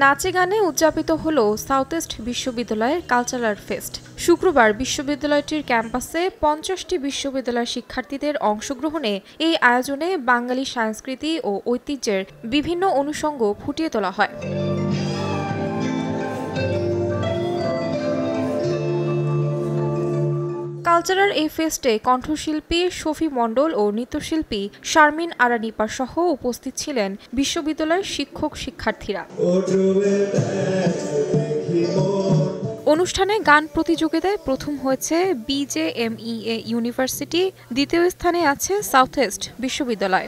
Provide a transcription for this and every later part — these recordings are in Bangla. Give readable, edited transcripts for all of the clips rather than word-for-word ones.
নাচে গানে উদযাপিত হল সাউথ ইস্ট বিশ্ববিদ্যালয়ের কালচারাল ফেস্ট। শুক্রবার বিশ্ববিদ্যালয়টির ক্যাম্পাসে ৫০টি বিশ্ববিদ্যালয়ের শিক্ষার্থীদের অংশগ্রহণে এই আয়োজনে বাঙালি সংস্কৃতি ও ঐতিহ্যের বিভিন্ন অনুষঙ্গ ফুটিয়ে তোলা হয়। কালচারাল এই ফেস্টে কণ্ঠশিল্পী শফি মণ্ডল ও নৃত্যশিল্পী শারমিন আরা নিপা সহ উপস্থিত ছিলেন বিশ্ববিদ্যালয়ের শিক্ষক-শিক্ষার্থীরা। অনুষ্ঠানে গান প্রতিযোগিতায় প্রথম হয়েছে বিজেএমইএ ইউনিভার্সিটি, দ্বিতীয় স্থানে আছে সাউথ ইস্ট বিশ্ববিদ্যালয়।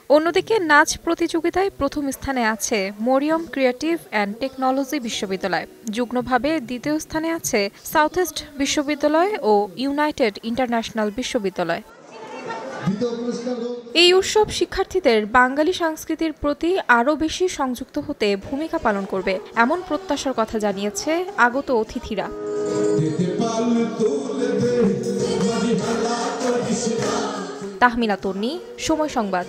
অন্যদিকে নাচ প্রতিযোগিতায় প্রথম স্থানে আছে মরিয়ম ক্রিয়েটিভ অ্যান্ড টেকনোলজি বিশ্ববিদ্যালয়। যুগ্মভাবে দ্বিতীয় স্থানে আছে সাউথ ইস্ট বিশ্ববিদ্যালয় ও ইউনাইটেড ইন্টারন্যাশনাল বিশ্ববিদ্যালয়। এই উৎসব শিক্ষার্থীদের বাঙালি সংস্কৃতির প্রতি আরও বেশি সংযুক্ত হতে ভূমিকা পালন করবে, এমন প্রত্যাশার কথা জানিয়েছে আগত অতিথিরা। তাহমিনা তন্নি, সময় সংবাদ।